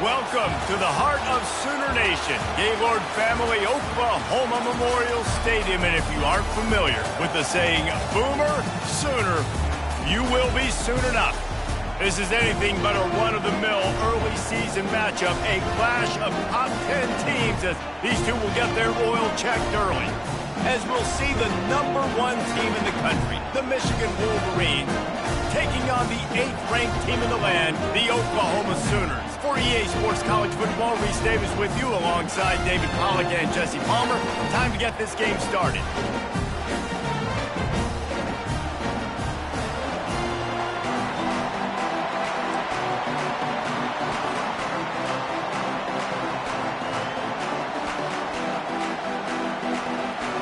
Welcome to the heart of Sooner Nation, Gaylord Family Oklahoma Memorial Stadium. And if you aren't familiar with the saying, Boomer Sooner, you will be soon enough. This is anything but a run-of-the-mill early season matchup, a clash of top 10 teams as these two will get their oil checked early. As we'll see the #1 team in the country, the Michigan Wolverines, taking on the 8th-ranked team in the land, the Oklahoma Sooners. For EA Sports College Football, Reese Davis with you alongside David Pollack and Jesse Palmer. Time to get this game started.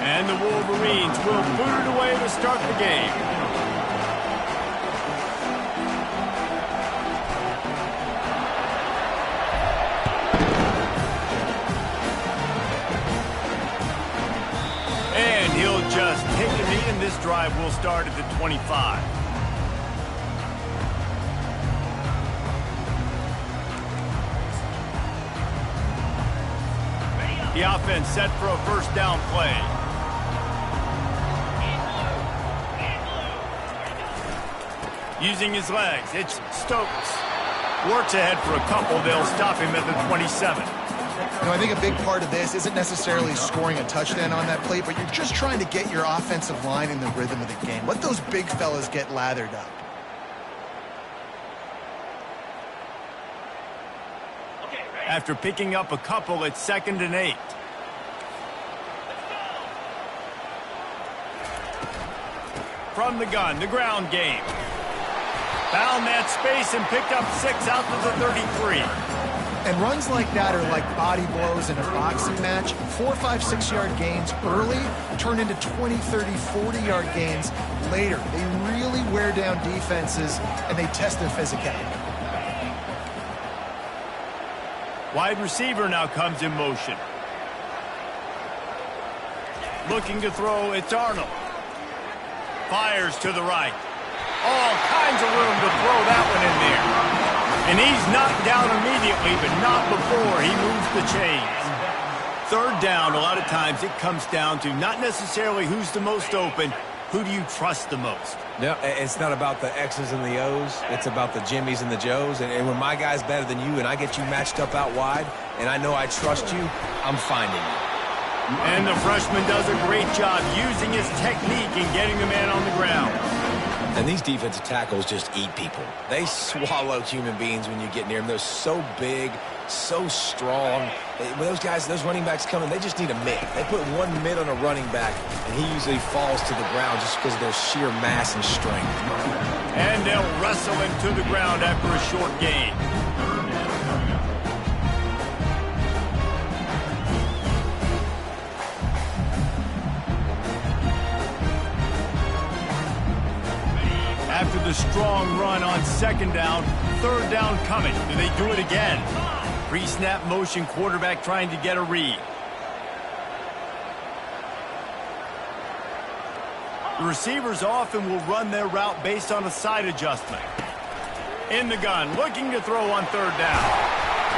And the Wolverines will boot it away to start the game. And he'll just take the knee, and this drive will start at the 25. The offense set for a first down play. Using his legs, it's Stokes. Works ahead for a couple. They'll stop him at the 27. You know, I think a big part of this isn't necessarily scoring a touchdown on that play, but you're just trying to get your offensive line in the rhythm of the game. Let those big fellas get lathered up. After picking up a couple, it's 2nd and 8. From the gun, the ground game. Found that space and picked up 6 out to the 33. And runs like that are like body blows in a boxing match. 4, 5, 6-yard gains early turn into 20, 30, 40-yard gains later. They really wear down defenses, and they test their physicality. Wide receiver now comes in motion. Looking to throw, it's Arnold. Fires to the right. All kinds of room to throw that one in there. And he's knocked down immediately, but not before he moves the chains. 3rd down, a lot of times it comes down to not necessarily who's the most open, who do you trust the most? No, it's not about the X's and the O's. It's about the Jimmys and the Joes. And when my guy's better than you and I get you matched up out wide and I know I trust you, I'm finding you. And the freshman does a great job using his technique and getting the man on the ground. And these defensive tackles just eat people. They swallow human beings when you get near them. They're so big, so strong. When those guys, those running backs come in, they just need a mitt. They put one mitt on a running back, and he usually falls to the ground just because of their sheer mass and strength. And they'll wrestle him to the ground after a short gain. After the strong run on 2nd down, 3rd down coming. Do they do it again? Pre-snap motion, quarterback trying to get a read. The receivers often will run their route based on a side adjustment. In the gun, looking to throw on 3rd down.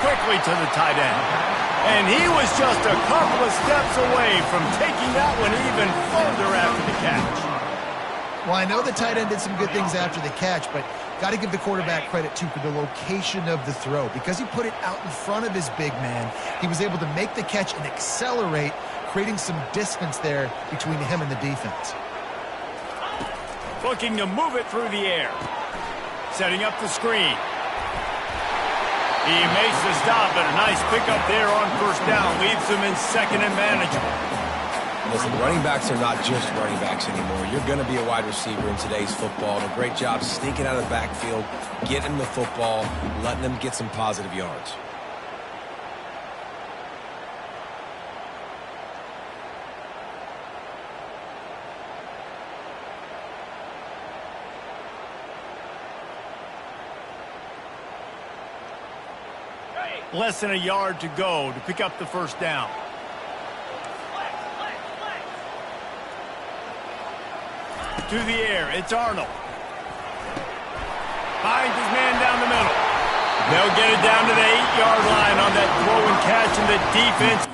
Quickly to the tight end. And he was just a couple of steps away from taking that one even further after the catch. Well, I know the tight end did some good things after the catch, but got to give the quarterback credit, too, for the location of the throw. Because he put it out in front of his big man, he was able to make the catch and accelerate, creating some distance there between him and the defense. Looking to move it through the air. Setting up the screen. He makes the stop, but a nice pickup there on 1st down. Leaves him in 2nd and manageable. Listen, running backs are not just running backs anymore. You're going to be a wide receiver in today's football. And a great job sneaking out of the backfield, getting them the football, letting them get some positive yards. Less than a yard to go to pick up the 1st down. To the air, it's Arnold. Finds his man down the middle. They'll get it down to the 8-yard line on that throw and catch, and the defense.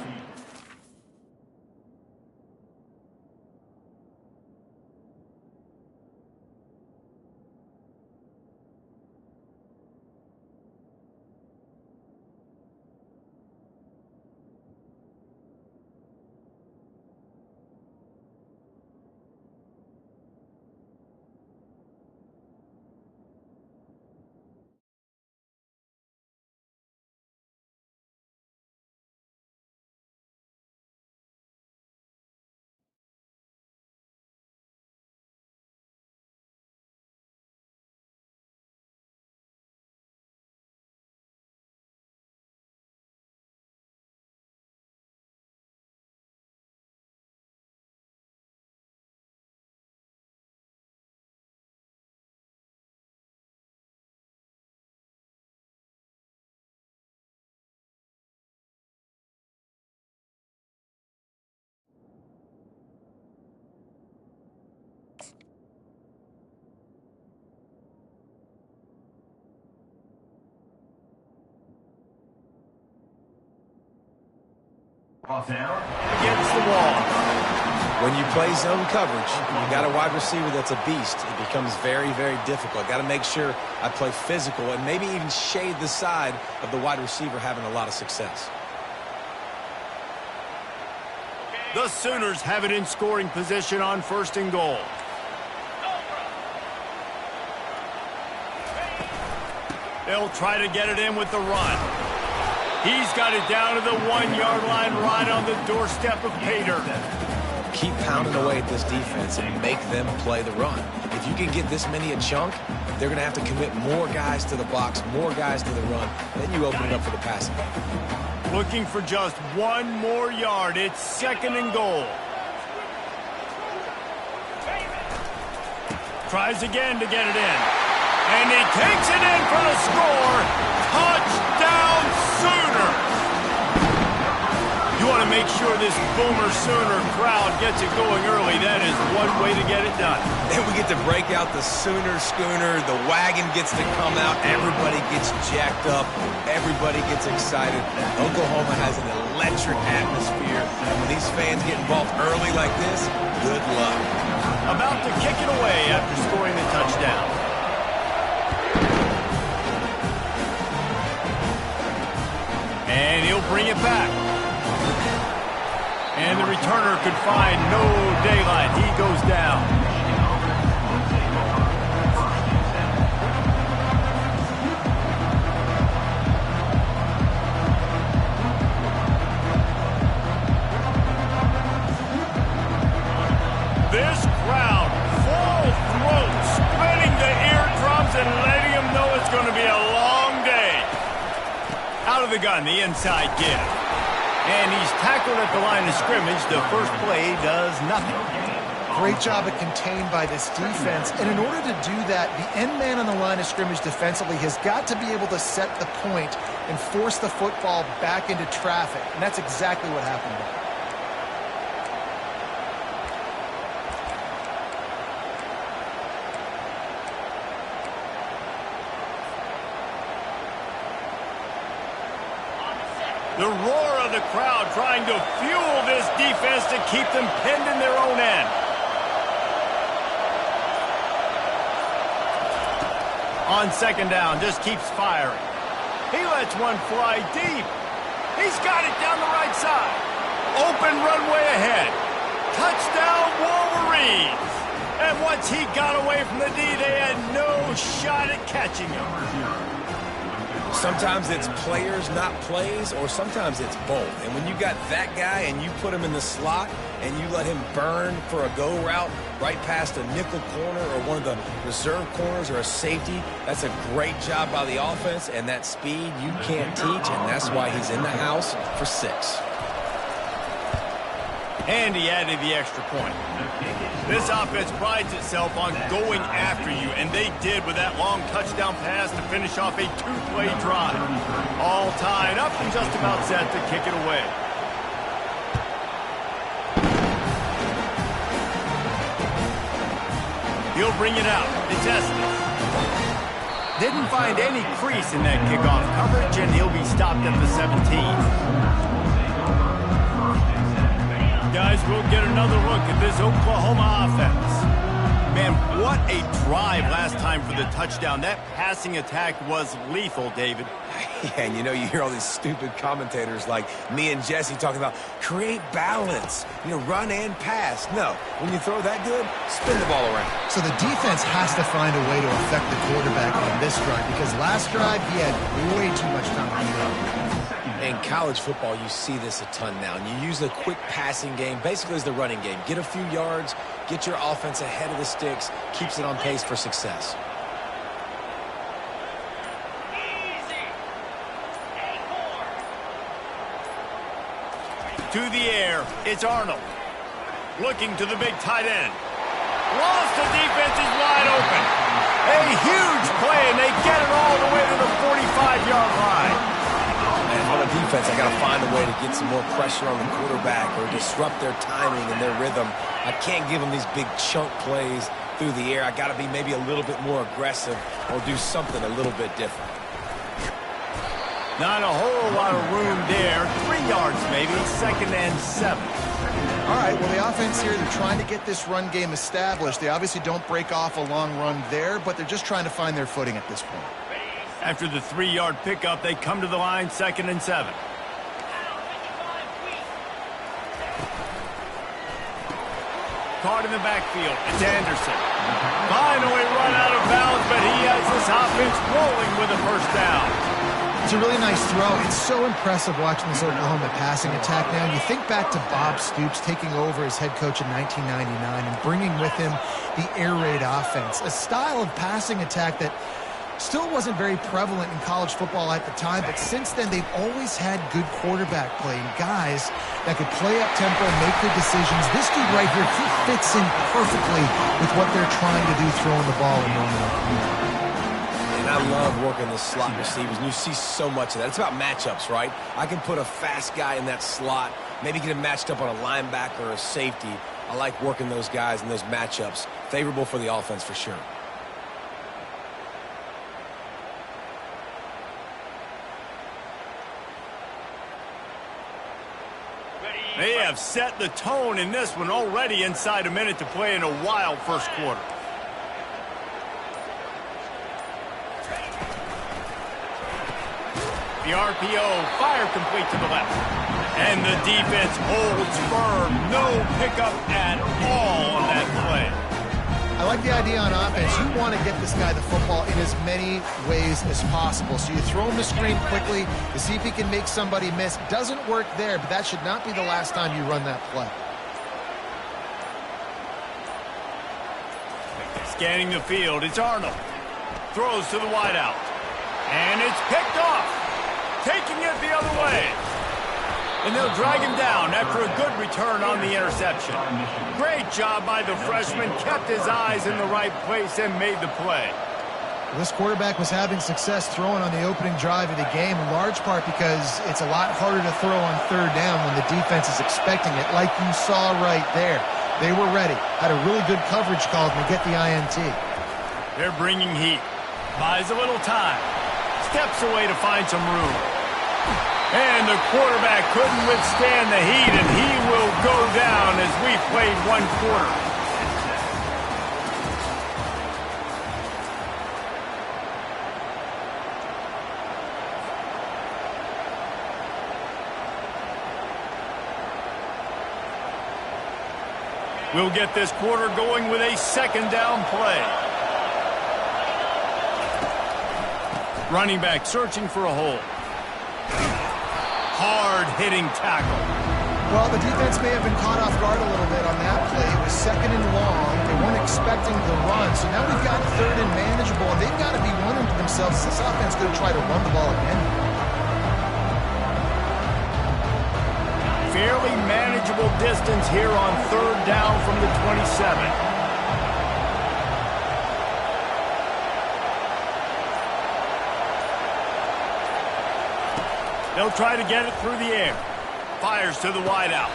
Against the wall. When you play zone coverage, you got a wide receiver that's a beast. It becomes very, very difficult. Got to make sure I play physical and maybe even shade the side of the wide receiver having a lot of success. The Sooners have it in scoring position on 1st and goal. They'll try to get it in with the run. He's got it down to the 1-yard line right on the doorstep of Pater. Keep pounding away at this defense and make them play the run. If you can get this many a chunk, they're going to have to commit more guys to the box, more guys to the run. Then you open it up for the passing. Looking for just 1 more yard. It's 2nd and goal. Tries again to get it in. And he takes it in for the score. Touchdown Sooners! You want to make sure this Boomer Sooner crowd gets it going early. That is one way to get it done. Then we get to break out the Sooner schooner. The wagon gets to come out. Everybody gets jacked up. Everybody gets excited. Oklahoma has an electric atmosphere. And when these fans get involved early like this, good luck. About to kick it away after scoring the touchdown. And he'll bring it back. And the returner could find no daylight. He goes down. This crowd, full throat, splitting the eardrums and letting them know it's going to be a long day. Out of the gun, the inside give. And he's tackled at the line of scrimmage. The first play does nothing. Great job of contained by this defense. And in order to do that, the end man on the line of scrimmage defensively has got to be able to set the point and force the football back into traffic. And that's exactly what happened there. The roar of the crowd trying to fuel this defense to keep them pinned in their own end. On 2nd down, just keeps firing. He lets one fly deep. He's got it down the right side. Open runway ahead. Touchdown Wolverines. And once he got away from the D, they had no shot at catching him. Sometimes it's players, not plays, or sometimes it's both. And when you got that guy and you put him in the slot and you let him burn for a go route right past a nickel corner or one of the reserve corners or a safety, that's a great job by the offense, and that speed you can't teach, and that's why he's in the house for 6. And he added the extra point. This offense prides itself on going after you, and they did with that long touchdown pass to finish off a 2-play drive. All tied up and just about set to kick it away. He'll bring it out. It's Estes. Didn't find any crease in that kickoff coverage, and he'll be stopped at the 17. Guys, we'll get another look at this Oklahoma offense. Man, what a drive last time for the touchdown. That passing attack was lethal, David. Yeah, and you hear all these stupid commentators like me and Jesse talking about create balance, run and pass. No, when you throw that good, spin the ball around. So the defense has to find a way to affect the quarterback on this drive because last drive he had way too much time to do that. In college football, you see this a ton now, and you use the quick passing game basically as the running game. Get a few yards, get your offense ahead of the sticks, keeps it on pace for success. To the air, it's Arnold. Looking to the big tight end. Lost, the defense is wide open. A huge play, and they get it all the way to the 45-yard line. And on the defense, I got to find a way to get some more pressure on the quarterback or disrupt their timing and their rhythm. I can't give them these big chunk plays through the air. I got to be maybe a little bit more aggressive or do something a little bit different. Not a whole lot of room there. 3 yards maybe, 2nd and 7. All right, well, the offense here, they're trying to get this run game established. They obviously don't break off a long run there, but they're just trying to find their footing at this point. After the 3-yard pickup, they come to the line, 2nd and 7. Caught in the backfield. It's Anderson. Finally run out of bounds, but he has this offense rolling with a first down. It's a really nice throw. It's so impressive watching this Oklahoma passing attack now. You think back to Bob Stoops taking over as head coach in 1999 and bringing with him the air raid offense, a style of passing attack that still wasn't very prevalent in college football at the time, but since then they've always had good quarterback play and guys that could play up tempo, make good decisions. This dude right here, he fits in perfectly with what they're trying to do, throwing the ball and running it. And I love working the slot receivers, and you see so much of that. It's about matchups, right? I can put a fast guy in that slot, maybe get him matched up on a linebacker or a safety. I like working those guys in those matchups. Favorable for the offense for sure. They have set the tone in this one already inside a minute to play in a wild first quarter. The RPO, fire complete to the left. And the defense holds firm. No pickup at all on that play. I like the idea on offense. You want to get this guy the football in as many ways as possible. So you throw him the screen quickly to see if he can make somebody miss. Doesn't work there, but that should not be the last time you run that play. Scanning the field, it's Arnold. Throws to the wideout. And it's picked off. Taking it the other way. And they'll drag him down after a good return on the interception. Great job by the freshman. Kept his eyes in the right place and made the play. This quarterback was having success throwing on the opening drive of the game, in large part because it's a lot harder to throw on third down when the defense is expecting it, like you saw right there. They were ready. Had a really good coverage call to get the INT. They're bringing heat. Buys a little time. Steps away to find some room. And the quarterback couldn't withstand the heat, and he will go down as we played one quarter. We'll get this quarter going with a second down play. Running back searching for a hole. Hard-hitting tackle. Well, the defense may have been caught off guard a little bit on that play. It was 2nd and long. They weren't expecting the run. So now we've got 3rd and manageable, and they've got to be wondering to themselves, is this offense going to try to run the ball again? Fairly manageable distance here on 3rd down from the 27. They'll try to get it through the air. Fires to the wideout.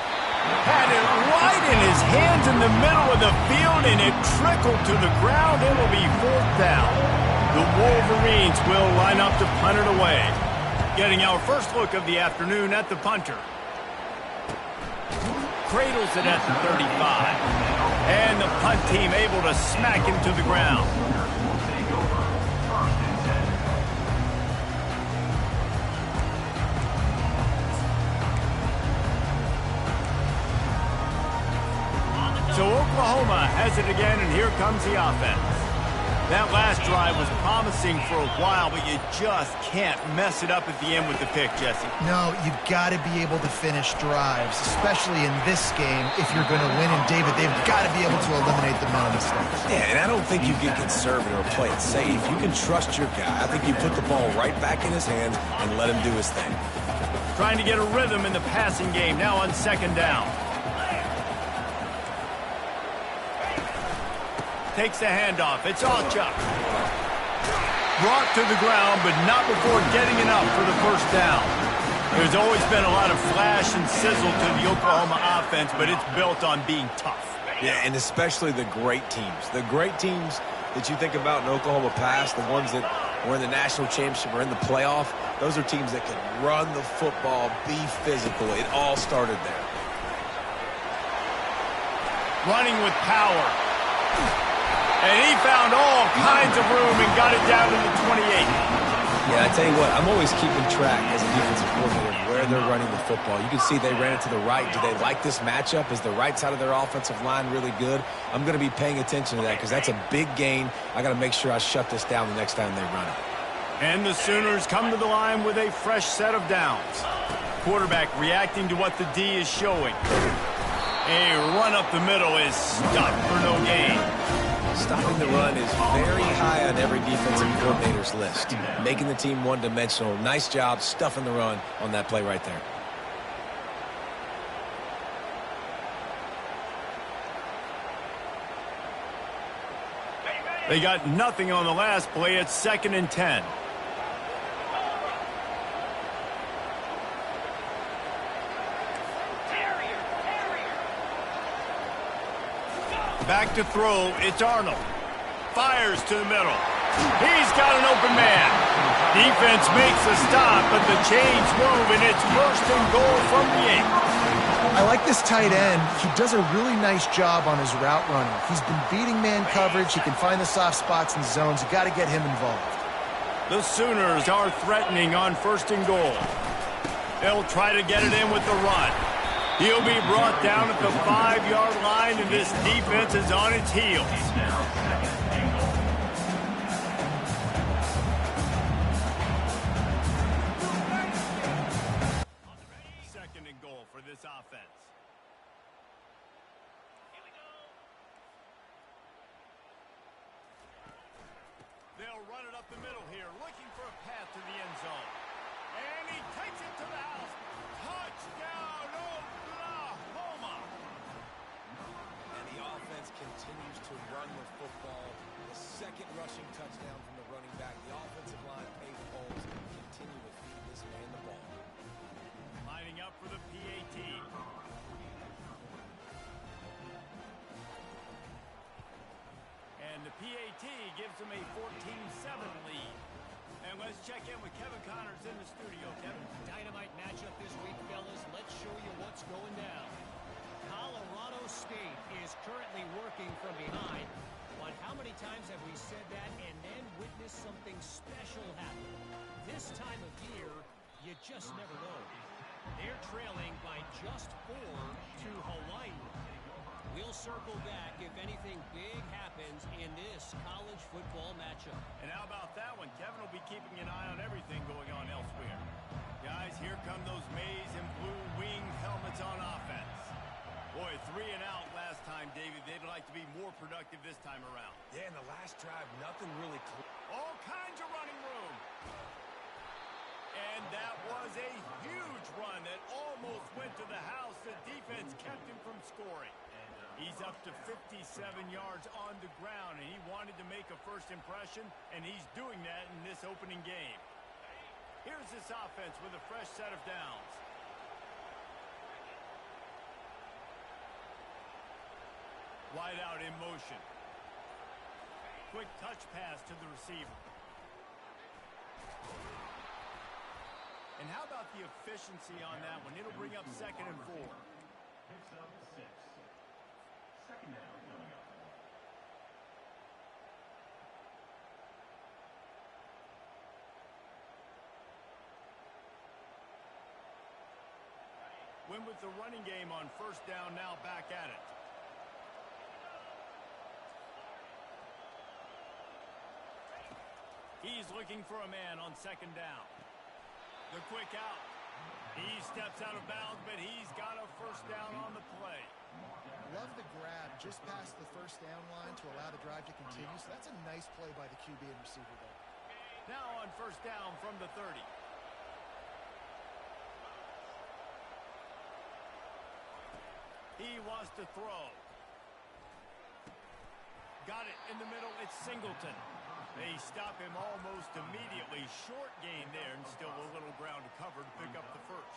Had it right in his hands in the middle of the field, and it trickled to the ground. It'll be 4th down. The Wolverines will line up to punt it away. Getting our first look of the afternoon at the punter. Cradles it at the 35. And the punt team able to smack him to the ground. So Oklahoma has it again, and here comes the offense. That last drive was promising for a while, but you just can't mess it up at the end with the pick, Jesse. No, you've got to be able to finish drives, especially in this game if you're going to win. And, David, they've got to be able to eliminate the mental mistakes. Yeah, and I don't think you get conservative or play it safe. You can trust your guy. I think you put the ball right back in his hands and let him do his thing. Trying to get a rhythm in the passing game, now on second down. Takes the handoff. It's Allchuck. Brought to the ground, but not before getting enough for the first down. There's always been a lot of flash and sizzle to the Oklahoma offense, but it's built on being tough. Yeah, and especially the great teams. The great teams that you think about in Oklahoma past, the ones that were in the national championship or in the playoff, those are teams that can run the football, be physical. It all started there. Running with power. And he found all kinds of room and got it down to the 28. Yeah, I tell you what, I'm always keeping track as a defensive coordinator of where they're running the football. You can see they ran it to the right. Do they like this matchup? Is the right side of their offensive line really good? I'm going to be paying attention to that because that's a big gain. I got to make sure I shut this down the next time they run it. And the Sooners come to the line with a fresh set of downs. Quarterback reacting to what the D is showing. A run up the middle is stopped for no gain. Stopping the run is very high on every defensive coordinator's list. Making the team one-dimensional. Nice job stuffing the run on that play right there. They got nothing on the last play. It's 2nd and 10. Back to throw, it's Arnold. Fires to the middle. He's got an open man. Defense makes a stop, but the chains move, and it's 1st and goal from the 8. I like this tight end. He does a really nice job on his route running. He's been beating man coverage. He can find the soft spots and zones. You got to get him involved. The Sooners are threatening on 1st and goal. They'll try to get it in with the run. He'll be brought down at the 5-yard line, and this defense is on its heels. 2nd and goal for this offense. They'll run it up the middle here, looking for a path to the end zone. And he takes it to the house. Touchdown, Oklahoma! And the offense continues to run the football. The 2nd rushing touchdown from the running back. The offensive line paved holes and continue to feed this man the ball. Lining up for the PAT. And the PAT gives them a 14-7 lead. And let's check in with Kevin Connors in the studio. Kevin. Dynamite matchup this week, fellas. Let's show you what's going down. Colorado State is currently working from behind. But how many times have we said that and then witnessed something special happen? This time of year, you just never know. They're trailing by just 4 to Hawaii. We'll circle back if anything big happens in this college football matchup. And how about that one? Kevin will be keeping an eye on everything going on elsewhere. Guys, here come those maize and blue winged helmets on offense. Boy, 3 and out last time, David. They'd like to be more productive this time around. Yeah, in the last drive, nothing really clear. All kinds of running room. And that was a huge run that almost went to the house. The defense kept him from scoring. He's up to 57 yards on the ground, and he wanted to make a first impression, and he's doing that in this opening game. Here's this offense with a fresh set of downs. Wide out in motion. Quick touch pass to the receiver. And how about the efficiency on that one? It'll bring up 2nd and 4. Picks up 6. 2nd down coming up. Win with the running game on 1st down, now back at it. He's looking for a man on 2nd down. The quick out. He steps out of bounds, but he's got a 1st down on the play. Love the grab just past the 1st down line to allow the drive to continue. So that's a nice play by the QB and receiver there. Now on 1st down from the 30. He wants to throw. Got it in the middle. It's Singleton. They stop him almost immediately. Short gain there and still a little ground to cover to pick up the 1st.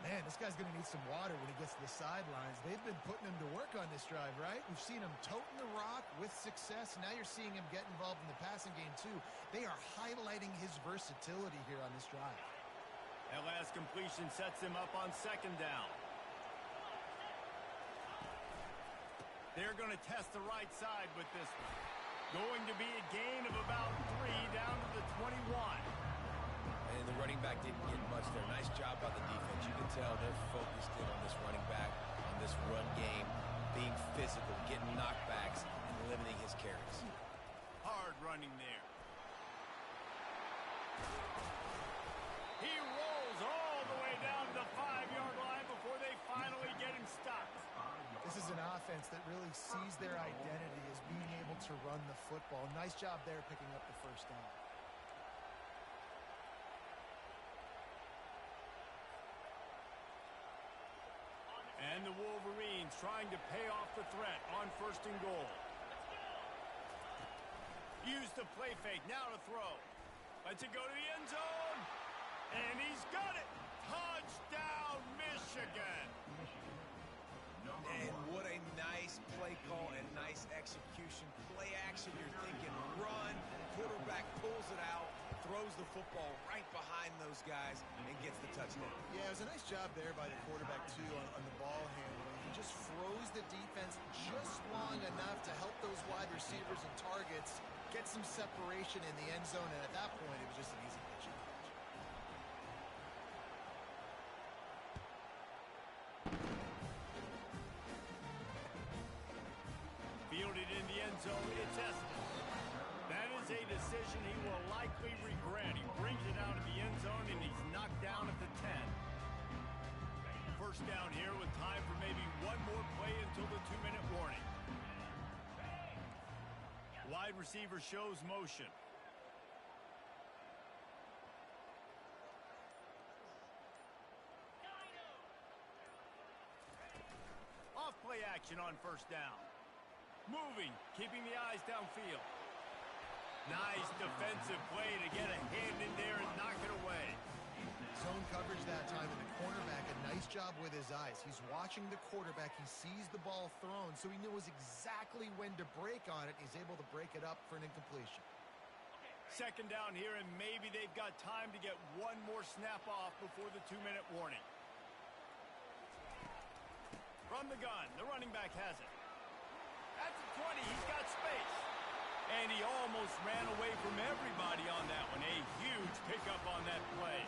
Man, this guy's going to need some water when he gets to the sidelines. They've been putting him to work on this drive, right? We've seen him toting the rock with success. Now you're seeing him get involved in the passing game, too. They are highlighting his versatility here on this drive. That last completion sets him up on 2nd down. They're going to test the right side with this one. Going to be a gain of about 3 down to the 21. And the running back didn't get much there. Nice job by the defense. You can tell they're focused in on this running back, on this run game, being physical, getting knockbacks, and limiting his carries. Hard running there. He rolls all the way down to the 5-yard line before they finally get him stopped. This is an offense that really sees their identity as being able to run the football. Nice job there picking up the 1st down. And the Wolverines trying to pay off the threat on 1st and goal. Use the play fake, now to throw. Lets it go to the end zone. And he's got it. Touchdown, Michigan. And what a nice play call and nice execution. Play action, you're thinking run. Quarterback pulls it out, throws the football right behind those guys, and gets the touchdown. Yeah, it was a nice job there by the quarterback, too, on the ball handling. He just froze the defense just long enough to help those wide receivers and targets get some separation in the end zone, and at that point, it was just an easy pitch. Fielded in the end zone, it's Estes. That is a decision he will likely regret. He brings it out of the end zone, and he's knocked down at the 10. 1st down here with time for maybe one more play until the 2-minute warning. Wide receiver shows motion. Off play action on 1st down. Moving, keeping the eyes downfield. Nice defensive play to get a hand in there and knock it away. Zone coverage that time, and the cornerback, a nice job with his eyes. He's watching the quarterback. He sees the ball thrown, so he knows exactly when to break on it. He's able to break it up for an incompletion. 2nd down here, and maybe they've got time to get one more snap off before the 2-minute warning. From the gun, the running back has it. At the 20, he's got space. And he almost ran away from everybody on that one. A huge pickup on that play.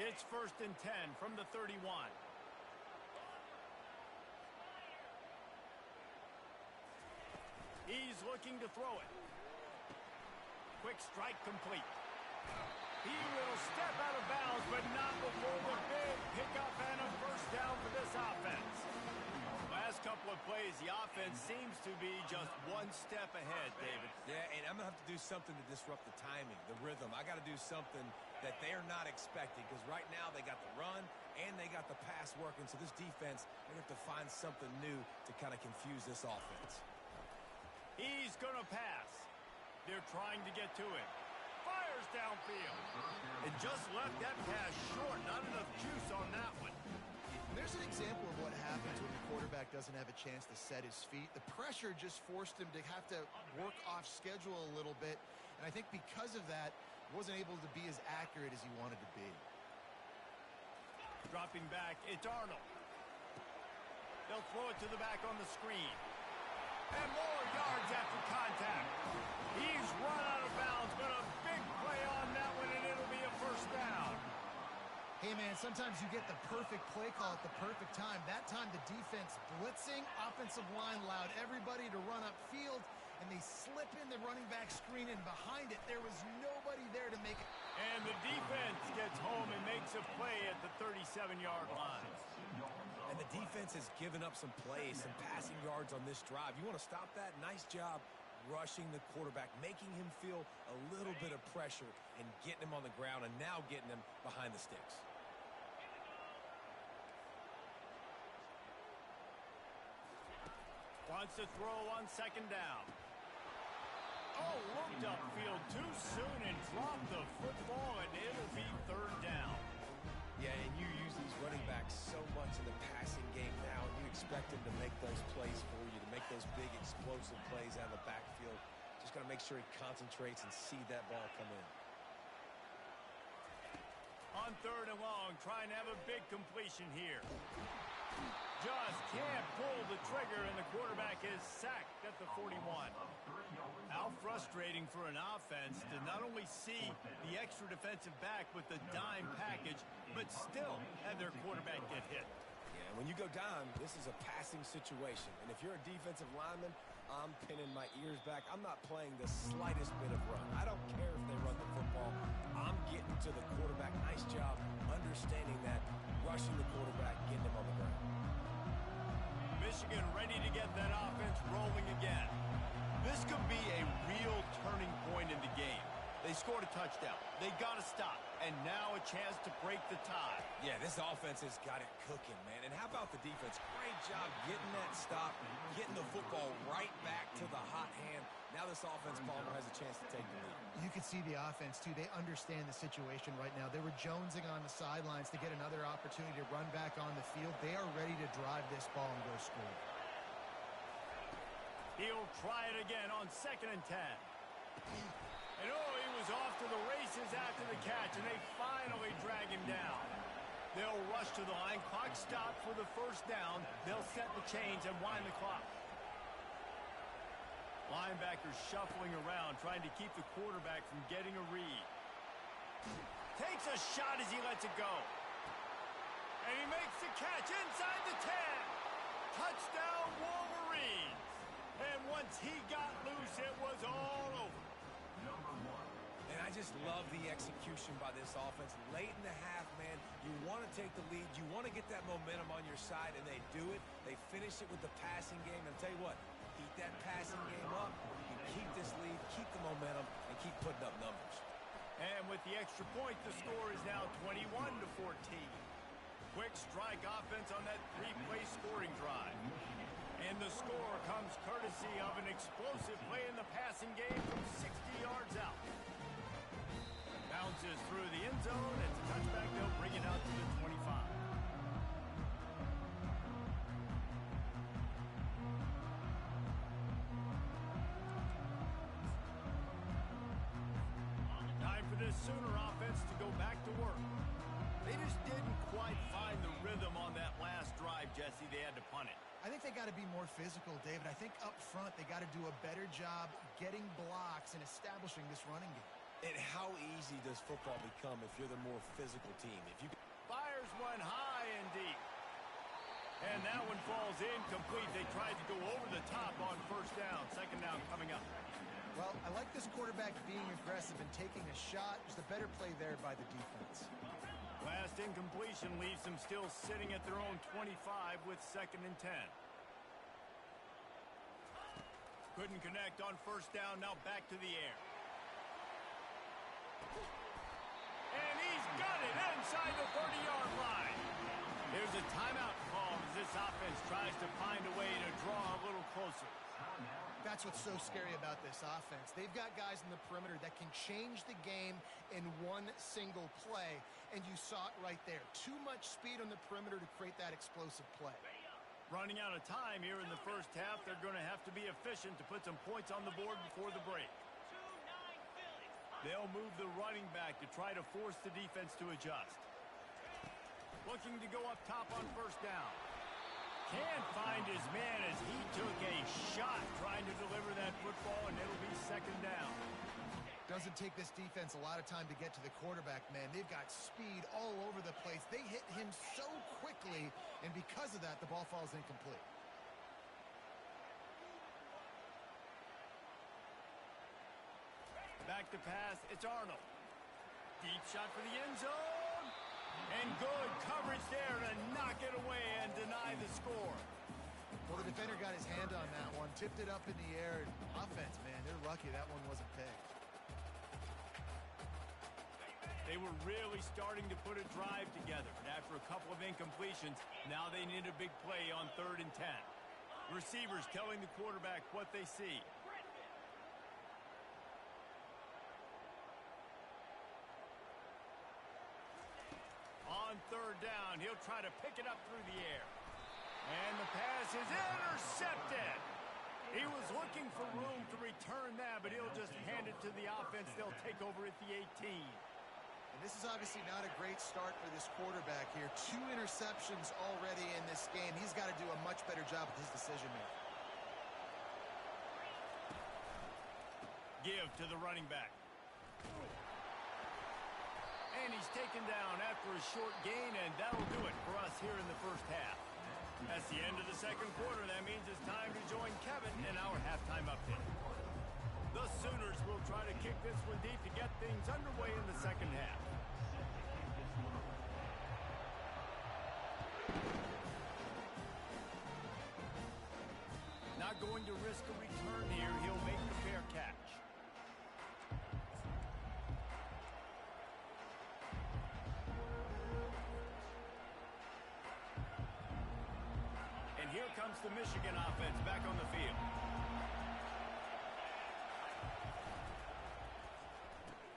It's 1st and 10 from the 31. He's looking to throw it. Quick strike complete. He will step out of bounds, but not before the big pickup and a 1st down for this offense. Last couple of plays, the offense seems to be just one step ahead, David. Yeah, and I'm going to have to do something to disrupt the timing, the rhythm. I got to do something that they're not expecting, because right now they got the run and they got the pass working. So this defense, they're going to have to find something new to kind of confuse this offense. He's going to pass. They're trying to get to him. Fires downfield. And just left that pass short. Not enough juice on that one. There's an example of what happens when the quarterback doesn't have a chance to set his feet. The pressure just forced him to have to work off schedule a little bit, and I think because of that, wasn't able to be as accurate as he wanted to be. Dropping back, it's Arnold. They'll throw it to the back on the screen. And more yards after contact. He's run out of bounds, but a big play on that one, and it'll be a first down. Hey, man, sometimes you get the perfect play call at the perfect time. That time the defense blitzing, offensive line allowed everybody to run upfield, and they slip in the running back screen, and behind it, there was nobody there to make it. And the defense gets home and makes a play at the 37-yard line. And the defense has given up some plays, some passing yards on this drive. You want to stop that? Nice job rushing the quarterback, making him feel a little bit of pressure and getting him on the ground, and now getting him behind the sticks. Wants to throw on second down. Oh, looked upfield too soon and dropped the football, and it'll be third down. Yeah, and you use these running backs so much in the passing game now, and you expect them to make those plays for you, to make those big explosive plays out of the backfield. Just got to make sure he concentrates and see that ball come in. On third and long, trying to have a big completion here. Just can't pull the trigger, and the quarterback is sacked at the 41. How frustrating for an offense to not only see the extra defensive back with the dime package, but still have their quarterback get hit. Yeah, when you go down, this is a passing situation. And if you're a defensive lineman, I'm pinning my ears back. I'm not playing the slightest bit of run. I don't care if they run the football. I'm getting to the quarterback. Nice job understanding that, rushing the quarterback, getting him on the ground. Michigan ready to get that offense rolling again. This could be a real turning point in the game. They scored a touchdown. They got to stop. And now a chance to break the tie. Yeah, this offense has got it cooking, man. And how about the defense? Great job getting that stop, getting the football right back to the hot hand. Now this offense, Palmer, has a chance to take the lead. You can see the offense, too. They understand the situation right now. They were jonesing on the sidelines to get another opportunity to run back on the field. They are ready to drive this ball and go score. He'll try it again on 2nd and 10. And oh, he was off to the races after the catch, and they finally drag him down. They'll rush to the line. Clock stopped for the first down. They'll set the chains and wind the clock. Linebackers shuffling around, trying to keep the quarterback from getting a read. Takes a shot as he lets it go. And he makes the catch inside the 10. Touchdown, Wolverines. And once he got loose, it was all over. And I just love the execution by this offense. Late in the half, man, you want to take the lead. You want to get that momentum on your side, and they do it. They finish it with the passing game. And I'll tell you what, keep that passing game up. You keep this lead, keep the momentum, and keep putting up numbers. And with the extra point, the score is now 21-14. Quick strike offense on that three-play scoring drive. And the score comes courtesy of an explosive play in the passing game from 60 yards out. Bounces through the end zone. It's a touchback. They'll bring it out to the 25. Time for this Sooner offense to go back to work. They just didn't quite find the rhythm on that last drive, Jesse. They had to punt it. I think they got to be more physical, David. I think up front they got to do a better job getting blocks and establishing this running game. And how easy does football become if you're the more physical team? If you Fires one high and deep. And that one falls incomplete. They tried to go over the top on first down. Second down coming up. Well, I like this quarterback being aggressive and taking a shot. Just a better play there by the defense. Last incompletion leaves them still sitting at their own 25 with 2nd and 10. Couldn't connect on first down. Now back to the air. And he's got it inside the 30-yard line. There's a timeout call as this offense tries to find a way to draw a little closer. That's what's so scary about this offense. They've got guys in the perimeter that can change the game in one single play, and you saw it right there. Too much speed on the perimeter to create that explosive play. Running out of time here in the first half, they're going to have to be efficient to put some points on the board before the break. They'll move the running back to try to force the defense to adjust. Looking to go up top on first down. Can't find his man as he took a shot trying to deliver that football, and it'll be second down. Doesn't take this defense a lot of time to get to the quarterback, man. They've got speed all over the place. They hit him so quickly, and because of that, the ball falls incomplete. Back to pass, it's Arnold. Deep shot for the end zone. And good coverage there to knock it away and deny the score. Well, the defender got his hand on that one, tipped it up in the air. Offense, man, they're lucky that one wasn't picked. They were really starting to put a drive together. And after a couple of incompletions, now they need a big play on 3rd and 10. Receivers telling the quarterback what they see. On 3rd down, he'll try to pick it up through the air. And the pass is intercepted. He was looking for room to return that, but he'll just hand it to the offense. They'll take over at the 18. And this is obviously not a great start for this quarterback here. 2 interceptions already in this game. He's got to do a much better job with his decision-making. Give to the running back. And he's taken down after a short gain, and that'll do it for us here in the first half. That's the end of the second quarter. That means it's time to join Kevin in our halftime update. The Sooners will try to kick this one deep to get things underway in the second half. Not going to risk a return here. He'll make the fair catch. And here comes the Michigan offense back on the field.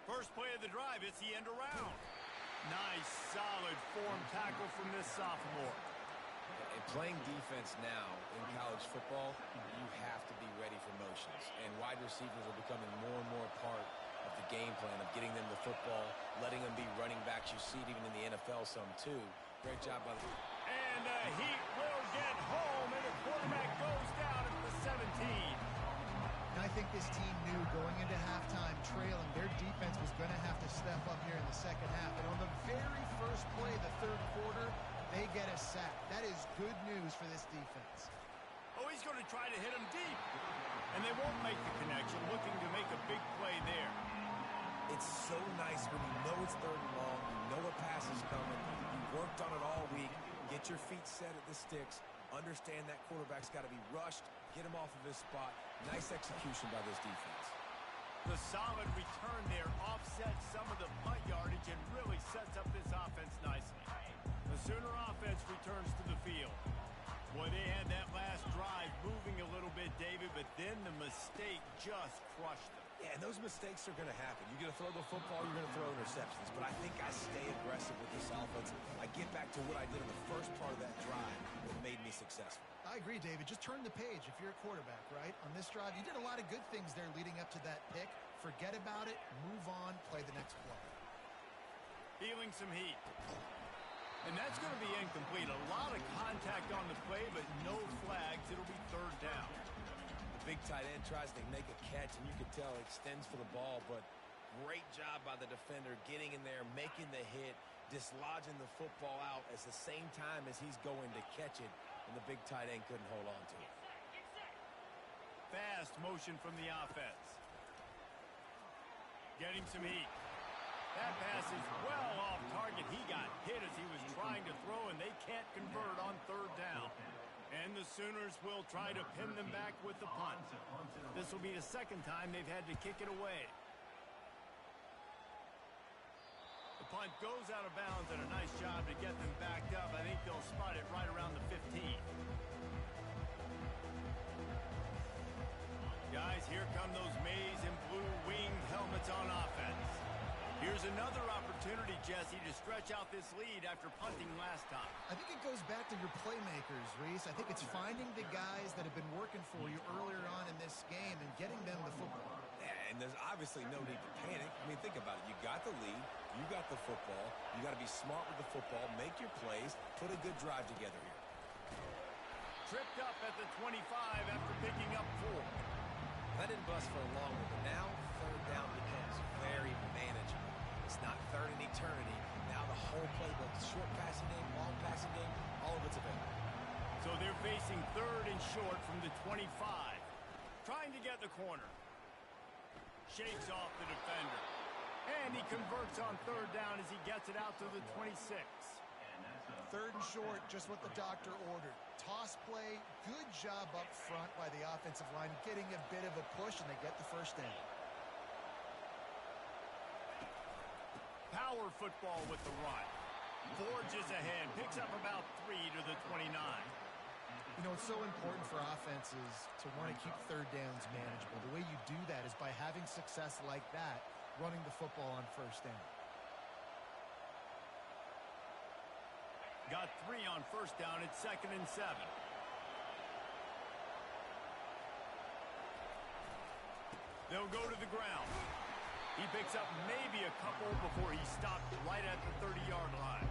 First play of the drive, it's the end around. Nice, solid form tackle from this sophomore. And playing defense now in college football, you have to be ready for motions. And wide receivers are becoming more and more a part of the game plan of getting them the football, letting them be running backs. You see it even in the NFL some too. Great job by the... And he will get home, and the quarterback goes down at the 17. And I think this team knew going into halftime trailing, their defense was going to have to step up here in the second half. And on the very first play of the third quarter, they get a sack. That is good news for this defense. Oh, he's going to try to hit him deep. And they won't make the connection, looking to make a big play there. It's so nice when you know it's 3rd and long, you know a pass is coming, you worked on it all week, get your feet set at the sticks, understand that quarterback's got to be rushed, get him off of his spot. Nice execution by this defense. The solid return there offsets some of the punt yardage and really sets up this offense nicely. The Sooner offense returns to the field. Boy, they had that last drive moving a little bit, David, but then the mistake just crushed them. Yeah, and those mistakes are going to happen. You're going to throw the football, you're going to throw interceptions. But I think I stay aggressive with this offense. I get back to what I did in the first part of that drive that made me successful. I agree, David. Just turn the page if you're a quarterback, right? On this drive, you did a lot of good things there leading up to that pick. Forget about it, move on, play the next play. Feeling some heat. And that's going to be incomplete. A lot of contact on the play, but no flags. It'll be 3rd down. The big tight end tries to make a catch, and you can tell he extends for the ball, but great job by the defender getting in there, making the hit, dislodging the football out at the same time as he's going to catch it, and the big tight end couldn't hold on to it. Fast motion from the offense. Getting some heat. That pass is well off target. He got hit as he was trying to throw, and they can't convert on 3rd down. And the Sooners will try to pin them back with the punt. This will be the second time they've had to kick it away. The punt goes out of bounds, and a nice job to get them backed up. I think they'll spot it right around the 15. Guys, here come those maize and blue winged helmets on offense. Here's another opportunity, Jesse, to stretch out this lead after punting last time. I think it goes back to your playmakers, Reese. I think it's finding the guys that have been working for you earlier on in this game and getting them the football. Yeah, and there's obviously no need to panic. I mean, think about it. You got the lead. You got the football. You got to be smart with the football. Make your plays. Put a good drive together here. Tripped up at the 25 after picking up 4. That didn't bust for a long one, but now third down becomes very manageable. It's not third in eternity. Now the whole playbook, short passing game, long passing game, all of it's available. So they're facing third and short from the 25. Trying to get the corner. Shakes off the defender. And he converts on third down as he gets it out to the 26. Third and short, just what the doctor ordered. Toss play, good job up front by the offensive line, getting a bit of a push, and they get the first down. Power football with the run. Forges ahead, picks up about 3 to the 29. You know, it's so important for offenses to want to keep third downs manageable. The way you do that is by having success like that, running the football on first down. Got 3 on first down at 2nd and 7. They'll go to the ground. He picks up maybe a couple before he stopped right at the 30-yard line.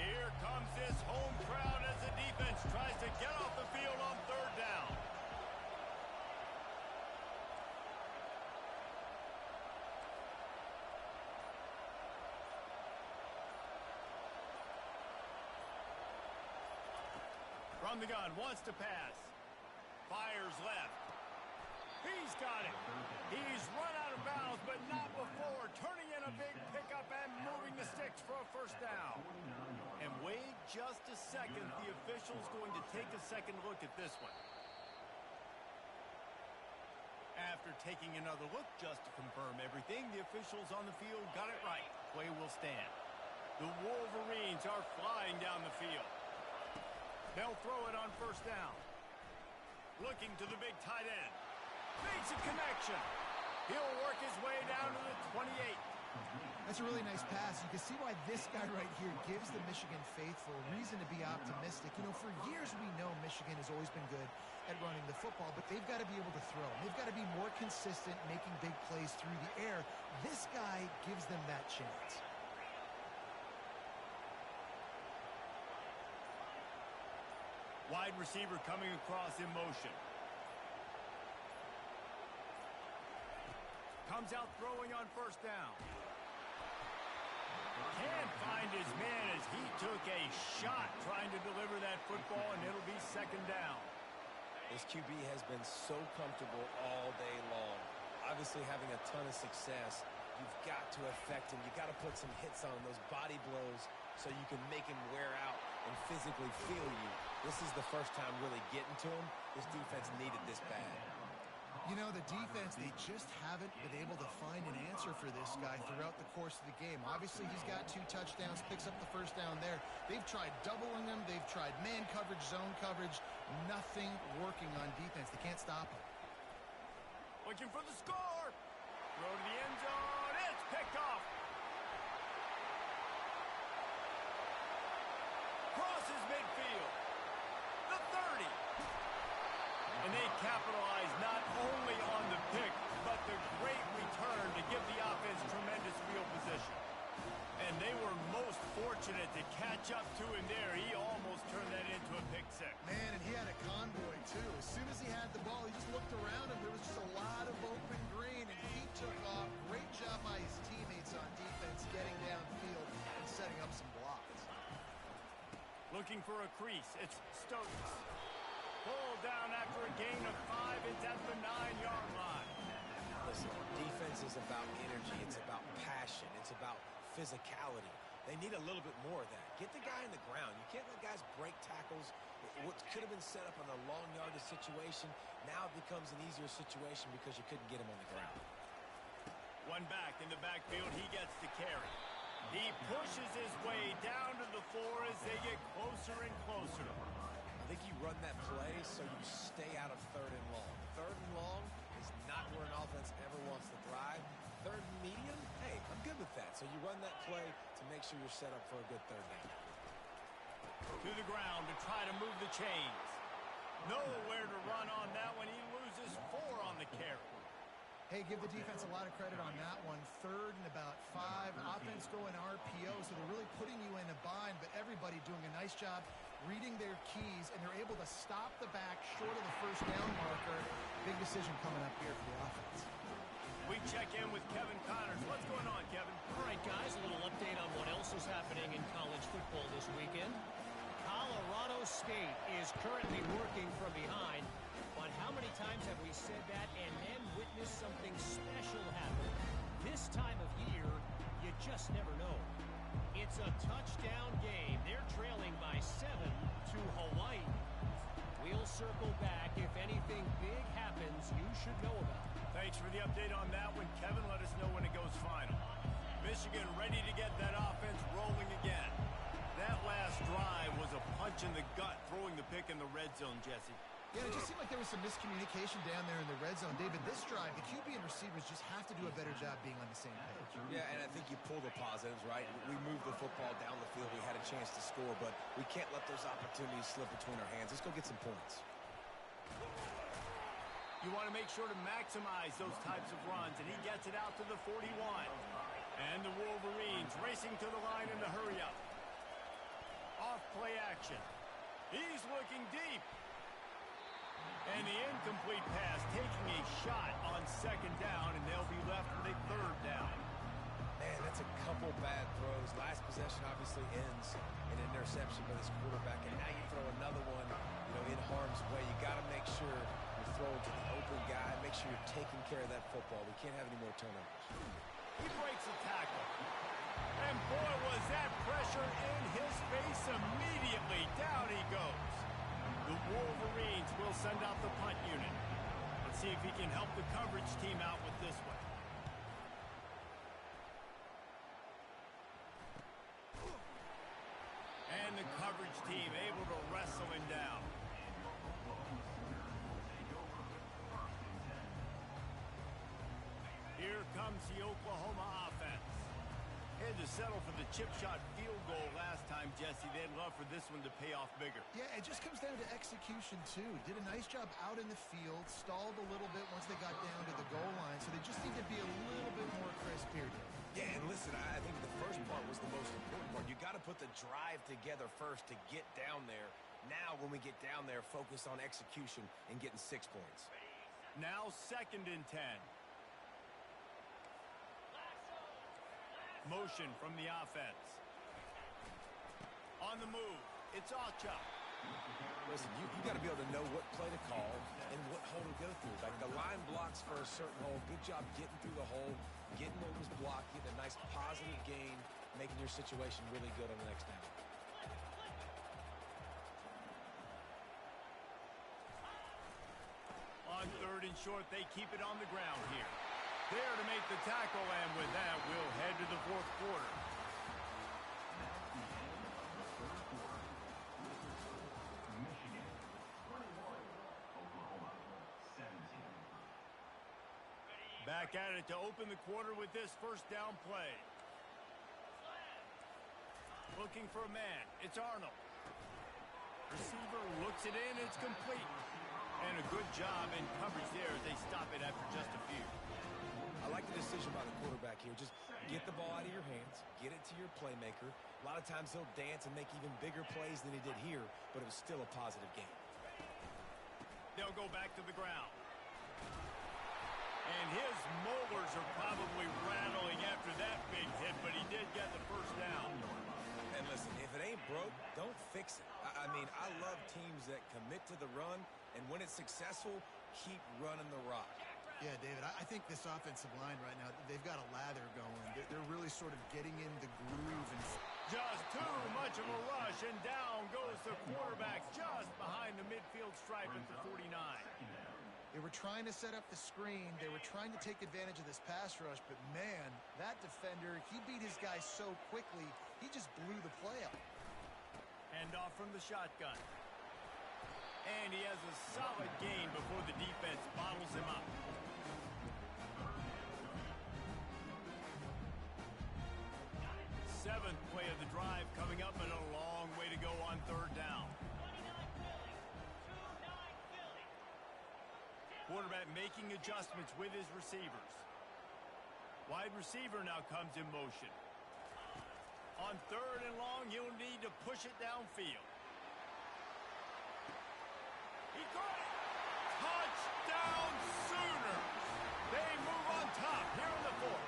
Here comes this home crowd as the defense tries to get off the field on third down. From the gun, wants to pass. Fires left. He's got it. He's run out of bounds, but not before. Turning in a big pickup and moving the sticks for a first down. And wait just a second. The official's going to take a second look at this one. After taking another look just to confirm everything, the officials on the field got it right. Play will stand. The Wolverines are flying down the field. They'll throw it on first down. Looking to the big tight end. Makes a connection. He'll work his way down to the 28. That's a really nice pass. You can see why this guy right here gives the Michigan faithful reason to be optimistic. You know, for years we know Michigan has always been good at running the football, but they've got to be able to throw. They've got to be more consistent making big plays through the air. This guy gives them that chance. Wide receiver coming across in motion. Comes out throwing on first down. Can't find his man as he took a shot trying to deliver that football, and it'll be second down. This QB has been so comfortable all day long. Obviously having a ton of success. You've got to affect him. You've got to put some hits on him, those body blows, so you can make him wear out and physically feel you. This is the first time really getting to him. This defense needed this bad. You know, the defense, they just haven't been able to find an answer for this guy throughout the course of the game. Obviously, he's got 2 touchdowns, picks up the first down there. They've tried doubling him. They've tried man coverage, zone coverage. Nothing working on defense. They can't stop him. Looking for the score. Throw to the end zone. It's picked off. Crosses midfield. The 30. And they capitalize not only on the pick, but the great return to give the offense tremendous field position. And they were most fortunate to catch up to him there. He almost turned that into a pick six. Man, and he had a convoy, too. As soon as he had the ball, he just looked around him. There was just a lot of open green, and he took off. Great job by his teammates on defense getting downfield and setting up some blocks. Looking for a crease. It's Stokes. Pulled down after a gain of 5. It's at the 9-yard line. Listen, defense is about energy. It's about passion. It's about physicality. They need a little bit more of that. Get the guy in the ground. You can't let guys break tackles. What could have been set up on a long yardage situation now becomes an easier situation because you couldn't get him on the ground. One back in the backfield. He gets the carry. He pushes his way down to the 4 as they get closer and closer. I think you run that play so you stay out of 3rd and long. 3rd and long is not where an offense ever wants to thrive. 3rd and medium, hey, I'm good with that. So you run that play to make sure you're set up for a good 3rd down. To the ground to try to move the chains. Nowhere to run on that one. He loses 4 on the carry. Hey, give the defense a lot of credit on that one. 3rd and about 5. Offense going RPO, so they're really putting you in a bind, but everybody doing a nice job reading their keys, and they're able to stop the back short of the 1st down marker. Big decision coming up here for the offense. We check in with Kevin Connors. What's going on, Kevin? All right, guys, a little update on what else is happening in college football this weekend. Colorado State is currently working from behind. But how many times have we said that and then witnessed something special happen? This time of year, you just never know. It's a touchdown game. They're trailing by 7 to Hawaii. We'll circle back. If anything big happens, you should know about it. Thanks for the update on that one, Kevin. Let us know when it goes final. Michigan ready to get that offense rolling again. That last drive was a punch in the gut, throwing the pick in the red zone, Jesse. Yeah, it just seemed like there was some miscommunication down there in the red zone. David, this drive, the QB and receivers just have to do a better job being on the same page. Yeah, and I think you pull the positives, right? We moved the football down the field. We had a chance to score, but we can't let those opportunities slip between our hands. Let's go get some points. You want to make sure to maximize those types of runs, and he gets it out to the 41. And the Wolverines racing to the line in the hurry-up. Off play action. He's looking deep. And the incomplete pass taking a shot on 2nd down, and they'll be left with a 3rd down. Man, that's a couple bad throws. Last possession obviously ends in an interception by this quarterback, and now you throw another one, in harm's way. You got to make sure you're throwing to the open guy. Make sure you're taking care of that football. We can't have any more turnovers. He breaks a tackle. And boy, was that pressure in his face immediately. Down he goes. The Wolverines will send out the punt unit. Let's see if he can help the coverage team out with this one. And the coverage team able to wrestle him down. Here comes the Oklahoma offense. Had to settle for the chip shot field goal last time, Jesse. They'd love for this one to pay off bigger. Yeah, it just comes down to execution, too. Did a nice job out in the field, stalled a little bit once they got down to the goal line, so they just need to be a little bit more crisp here, Dave. Yeah, and listen, I think the first part was the most important part. You got to put the drive together first to get down there. Now, when we get down there, focus on execution and getting 6 points. Now 2nd and 10. Motion from the offense. On the move, it's Ocha. Listen, you got to be able to know what play to call and what hole to go through. Like the line blocks for a certain hole. Good job getting through the hole, getting what was blocked, getting a nice positive gain, making your situation really good on the next down. On 3rd and short, they keep it on the ground here. There to make the tackle, and with that, we'll head to the 4th quarter. Michigan 21, Oklahoma 17. Back at it to open the quarter with this 1st down play. Looking for a man. It's Arnold. Receiver looks it in. It's complete. And a good job in coverage there as they stop it after just a few. I like the decision by the quarterback here. Just get the ball out of your hands, get it to your playmaker. A lot of times he'll dance and make even bigger plays than he did here, but it was still a positive game. They'll go back to the ground. And his molars are probably rattling after that big hit, but he did get the 1st down. And listen, if it ain't broke, don't fix it. I mean, I love teams that commit to the run, and when it's successful, keep running the rock. Yeah, David, I think this offensive line right now, they've got a lather going. They're really sort of getting in the groove. And just too much of a rush, and down goes the quarterback just behind the midfield stripe at the 49. They were trying to set up the screen. They were trying to take advantage of this pass rush, but man, that defender, he beat his guy so quickly, he just blew the play up. Hand off from the shotgun. And he has a solid gain before the defense bottles him up. Seventh play of the drive coming up, and a long way to go on third down. Quarterback making adjustments with his receivers. Wide receiver now comes in motion. On third and long, he'll need to push it downfield. He caught it! Touchdown Sooners! They move on top here in the fourth.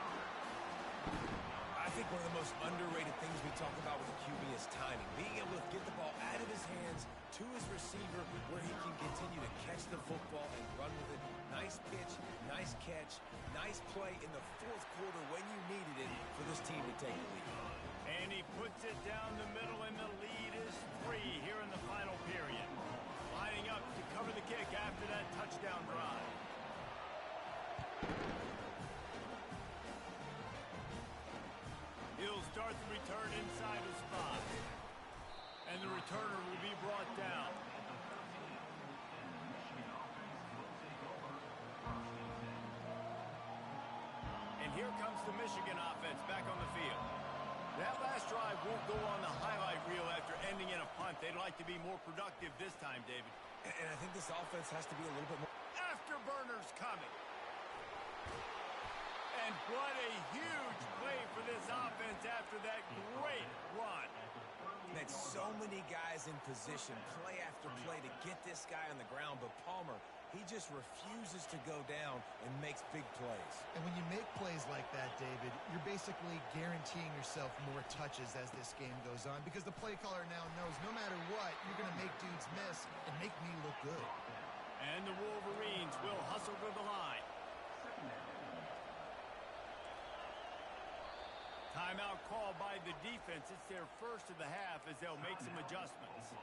I think one of the most underrated things we talk about with the QB is timing. Being able to get the ball out of his hands to his receiver where he can continue to catch the football and run with it. Nice pitch, nice catch, nice play in the fourth quarter when you needed it for this team to take the lead. And he puts it down the middle, and the lead is 3 here in the final period. Lining up to cover the kick after that touchdown drive. He'll start the return inside his spot. And the returner will be brought down. And here comes the Michigan offense back on the field. That last drive won't go on the highlight reel after ending in a punt. They'd like to be more productive this time, David. And I think this offense has to be a little bit more... Afterburners coming. And what a huge play for this offense after that great run. Had so many guys in position, play after play, to get this guy on the ground. But Palmer, he just refuses to go down and makes big plays. And when you make plays like that, David, you're basically guaranteeing yourself more touches as this game goes on, because the play caller now knows no matter what, you're going to make dudes miss and make me look good. And the Wolverines will hustle to the line. Timeout called by the defense. It's their first of the half as they'll make some adjustments.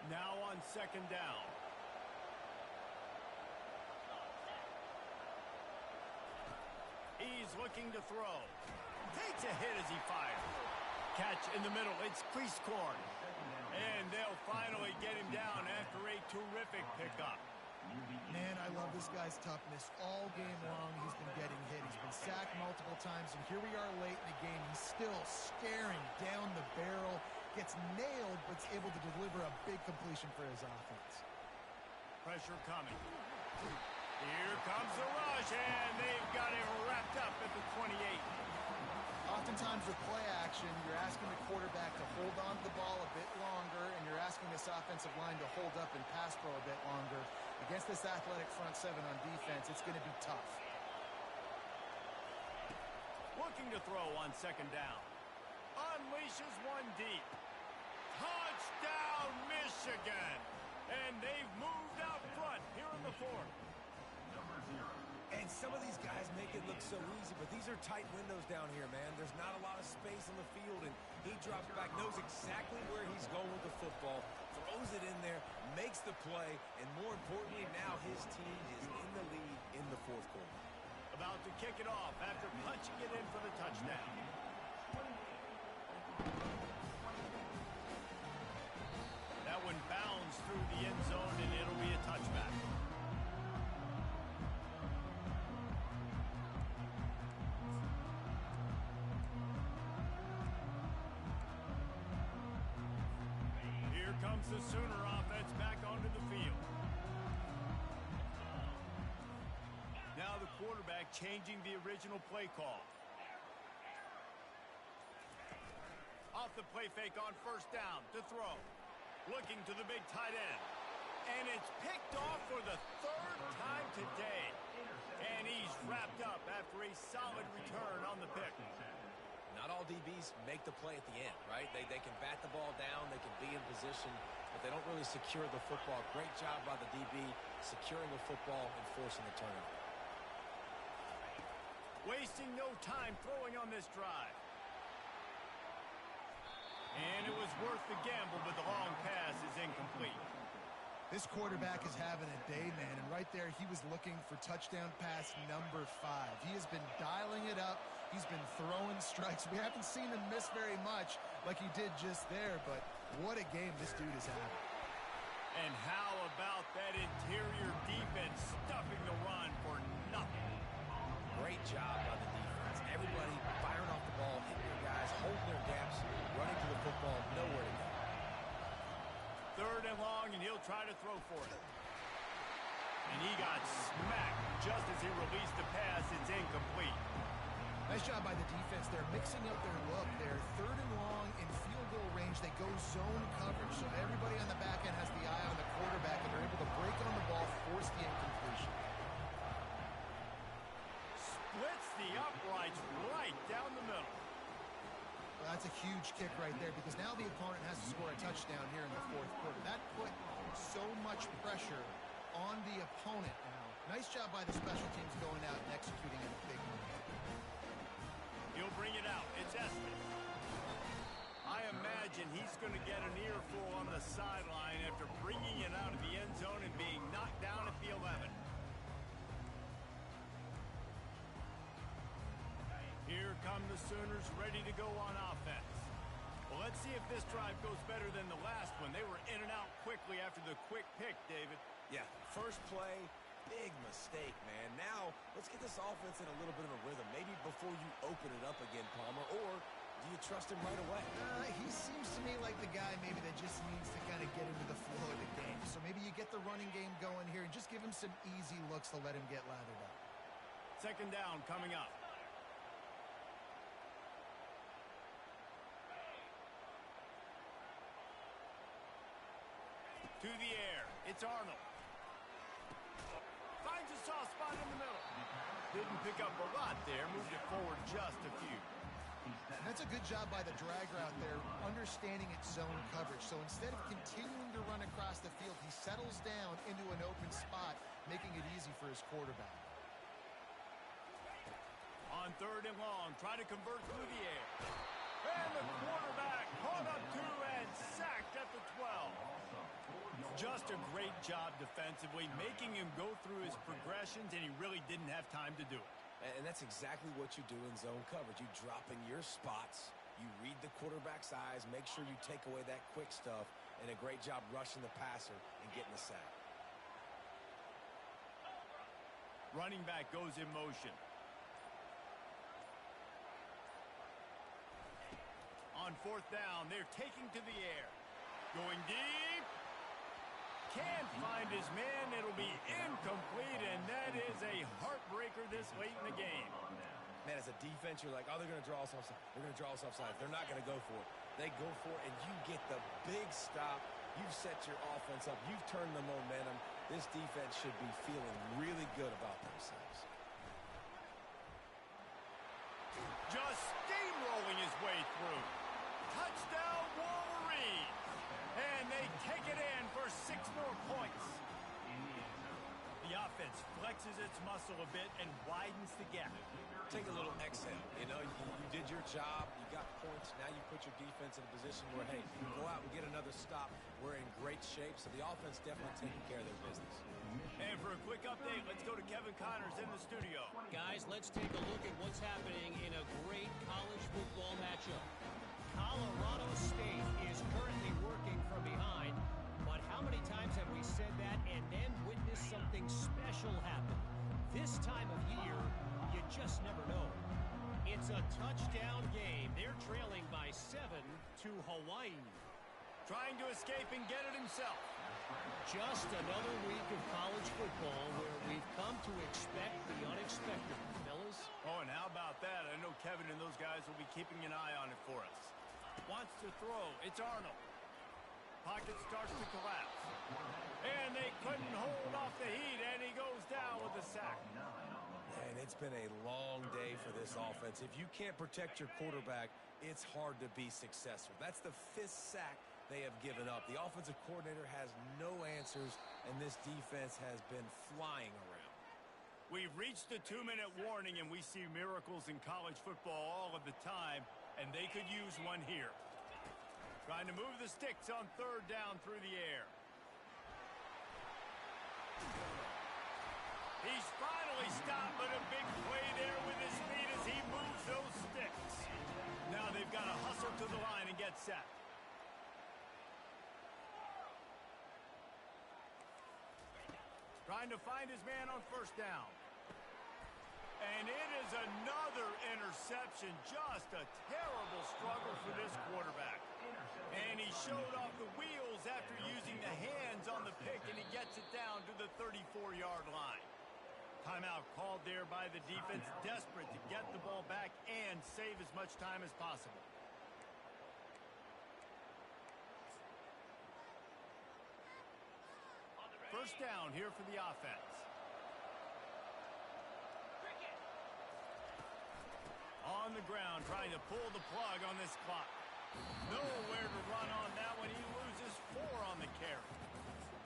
Now on second down. He's looking to throw. Takes a hit as he fires. Catch in the middle. It's Cleasecorn. And they'll finally get him down after a terrific pickup. Man, I love this guy's toughness. All game long, he's been getting hit. He's been sacked multiple times, and here we are late in the game. He's still staring down the barrel, gets nailed, but's able to deliver a big completion for his offense. Pressure coming. Here comes the rush, and they've got him wrapped up at the 28. Oftentimes with play action, you're asking the quarterback to hold on to the ball a bit longer, and you're asking this offensive line to hold up and pass pro a bit longer. Against this athletic front seven on defense, it's going to be tough. Looking to throw on second down. Unleashes one deep. Touchdown, Michigan! And they've moved out front here in the fourth. And some of these guys make it look so easy, but these are tight windows down here, man. There's not a lot of space on the field, and he drops back, knows exactly where he's going with the football, throws it in there, makes the play, and more importantly, now his team is in the lead in the fourth quarter. About to kick it off after punching it in for the touchdown. That one bounds through the end zone, and it'll be a touchback. Here comes the Sooner offense back onto the field. Now the quarterback changing the original play call. Off the play fake on first down to throw. Looking to the big tight end. And it's picked off for the third time today. And he's wrapped up after a solid return on the pick. Not all DBs make the play at the end, right? They can bat the ball down, they can be in position, but they don't really secure the football. Great job by the DB securing the football and forcing the turnover. Wasting no time throwing on this drive. And it was worth the gamble, but the long pass is incomplete. This quarterback is having a day, man, and right there he was looking for touchdown pass number 5. He has been dialing it up. He's been throwing strikes. We haven't seen him miss very much like he did just there, but What a game this dude is having. And how about that interior defense stuffing the run for nothing? Great job by the defense. Everybody firing off the ball, hitting their guys, holding their gaps, running to the football, nowhere to go. 3rd and long, and he'll try to throw for it. And he got smacked just as he released the pass. It's incomplete. Nice job by the defense. They're mixing up their look. They're 3rd and long in field goal range. They go zone coverage. So everybody on the back end has the eye on the quarterback, and they're able to break on the ball, force the incompletion. Splits the uprights right down the middle. Well, that's a huge kick right there because now the opponent has to score a touchdown here in the 4th quarter. That put so much pressure on the opponent now. Nice job by the special teams going out and executing in a big moment. He'll bring it out. It's Estes. I imagine he's going to get an earful on the sideline after bringing it out of the end zone and being knocked down at the 11. Here come the Sooners ready to go on offense. Well, let's see if this drive goes better than the last one. They were in and out quickly after the quick pick, David. Yeah, first play, big mistake, man. Now, let's get this offense in a little bit of a rhythm. Maybe before you open it up again, Palmer, or do you trust him right away? He seems to me like the guy maybe that just needs to kind of get into the flow of the game. So maybe you get the running game going here and just give him some easy looks to let him get lathered up. 2nd down coming up. To the air. It's Arnold. Finds a soft spot in the middle. Didn't pick up a lot there. Moved it forward just a few. And that's a good job by the drag route there, understanding its zone coverage. So instead of continuing to run across the field, he settles down into an open spot, making it easy for his quarterback. On 3rd and long, try to convert through the air. And the quarterback caught up to and sacked at the 12. Just a great job defensively, making him go through his progressions, and he really didn't have time to do it. And that's exactly what you do in zone coverage. You drop in your spots, you read the quarterback's eyes, make sure you take away that quick stuff, and a great job rushing the passer and getting the sack. Running back goes in motion. On 4th down, they're taking to the air. Going deep. Can't find his man. It'll be incomplete, and that is a heartbreaker this late in the game. Man, as a defense, you're like, oh, they're going to draw us offside. They're going to draw us offside. They're not going to go for it. They go for it, and you get the big stop. You've set your offense up. You've turned the momentum. This defense should be feeling really good about themselves. Just steamrolling his way through. Touchdown, Wolverine! And they take it in for 6 more points. The offense flexes its muscle a bit and widens the gap. Take a little exhale. You know, you did your job. You got points. Now you put your defense in a position where, hey, go out and get another stop. We're in great shape. So the offense definitely taking care of their business. And for a quick update, let's go to Kevin Connors in the studio. Guys, let's take a look at what's happening in a great college football matchup. Colorado State is currently working from behind, but how many times have we said that and then witnessed something special happen? This time of year, you just never know. It's a touchdown game. They're trailing by 7 to Hawaii. Trying to escape and get it himself. Just another week of college football where we've come to expect the unexpected, fellas. Oh, and how about that? I know Kevin and those guys will be keeping an eye on it for us. Wants to throw. It's Arnold. Pocket starts to collapse. And they couldn't hold off the heat, and he goes down with a sack. And it's been a long day for this offense. If you can't protect your quarterback, it's hard to be successful. That's the 5th sack they have given up. The offensive coordinator has no answers, and this defense has been flying around. We've reached the 2-minute warning, and we see miracles in college football all of the time, and they could use one here. Trying to move the sticks on 3rd down through the air. He's finally stopped, but a big play there with his feet as he moves those sticks. Now they've got to hustle to the line and get set. trying to find his man on first down. And it is another interception. Just a terrible struggle for this quarterback. And he showed off the wheels after using the hands on the pick, and he gets it down to the 34-yard line. Timeout called there by the defense, desperate to get the ball back and save as much time as possible. First down here for the offense. On the ground, trying to pull the plug on this clock. Nowhere to run on that one. He loses 4 on the carry.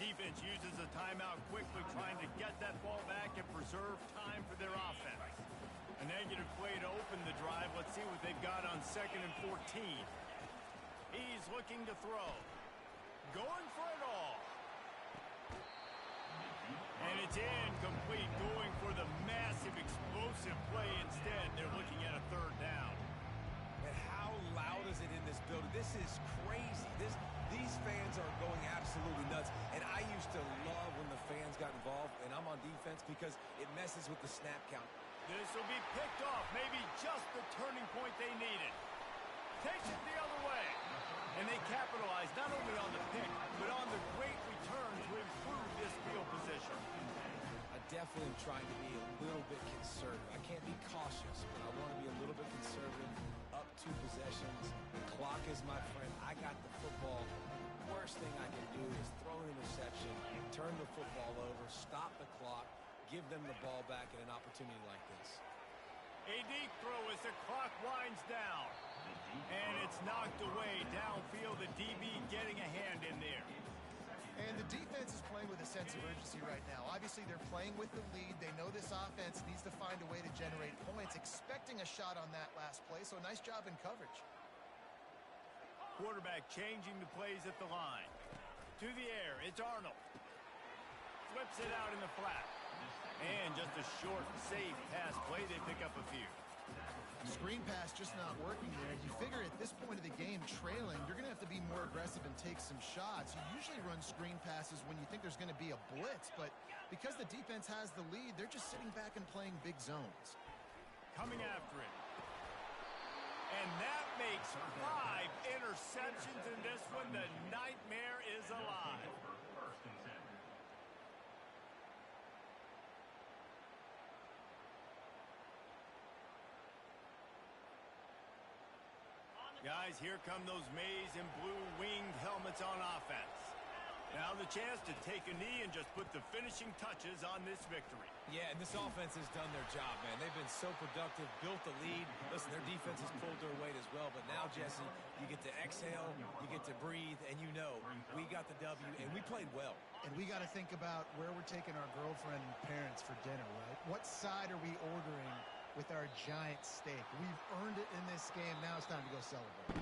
Defense uses a timeout quickly, trying to get that ball back and preserve time for their offense. A negative play to open the drive. Let's see what they've got on 2nd and 14. He's looking to throw. Going for it all. And it's incomplete, going for the massive explosive play instead. They're looking at a 3rd down. And how loud is it in this building? This is crazy. These fans are going absolutely nuts. And I used to love when the fans got involved, and I'm on defense because it messes with the snap count. This will be picked off, maybe just the turning point they needed. Takes it the other way. And they capitalize not only on the pick, but on the great return to improve this field position. I definitely am trying to be a little bit conservative. I can't be cautious, but I want to be a little bit conservative. Up 2 possessions. The clock is my friend. I got the football. Worst thing I can do is throw an interception, turn the football over, stop the clock, give them the ball back at an opportunity like this. A deep throw as the clock winds down. And it's knocked away downfield. The DB getting a hand in there. And the defense is playing with a sense of urgency right now. Obviously, they're playing with the lead. They know this offense needs to find a way to generate points, expecting a shot on that last play, so nice job in coverage. Quarterback changing the plays at the line. To the air, it's Arnold. Flips it out in the flat. And just a short, safe pass play. They pick up a few. Screen pass just not working there. You figure at this point of the game, trailing, you're going to have to be more aggressive and take some shots. You usually run screen passes when you think there's going to be a blitz, but because the defense has the lead, they're just sitting back and playing big zones. Coming after it. And that makes 5 interceptions in this one. The nightmare is alive. First and 10. Guys, here come those maize and blue winged helmets on offense. Now the chance to take a knee and just put the finishing touches on this victory. Yeah, and this offense has done their job, man. They've been so productive, built the lead. Listen, their defense has pulled their weight as well. But now, Jesse, you get to exhale, you get to breathe, and you know we got the W, and we played well. And we got to think about where we're taking our girlfriend and parents for dinner, right? What side are we ordering with our giant steak? We've earned it in this game. Now it's time to go celebrate.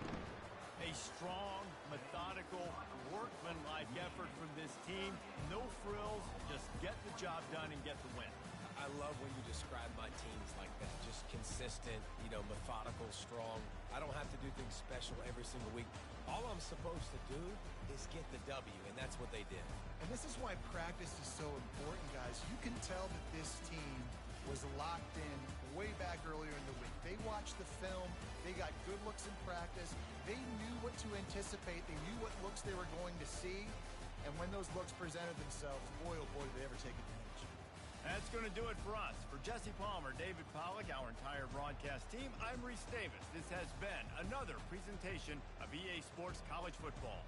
A strong, methodical, workmanlike effort from this team. No frills, just get the job done and get the win. I love when you describe my teams like that. Just consistent, methodical, strong. I don't have to do things special every single week. All I'm supposed to do is get the W, and that's what they did. And this is why practice is so important, guys. You can tell that this team was locked in way back earlier in the week. They watched the film. They got good looks in practice. They knew what to anticipate. They knew what looks they were going to see. And when those looks presented themselves, boy, oh boy, did they ever take advantage. That's going to do it for us. For Jesse Palmer, David Pollack, our entire broadcast team, I'm Reese Davis. This has been another presentation of EA Sports College Football.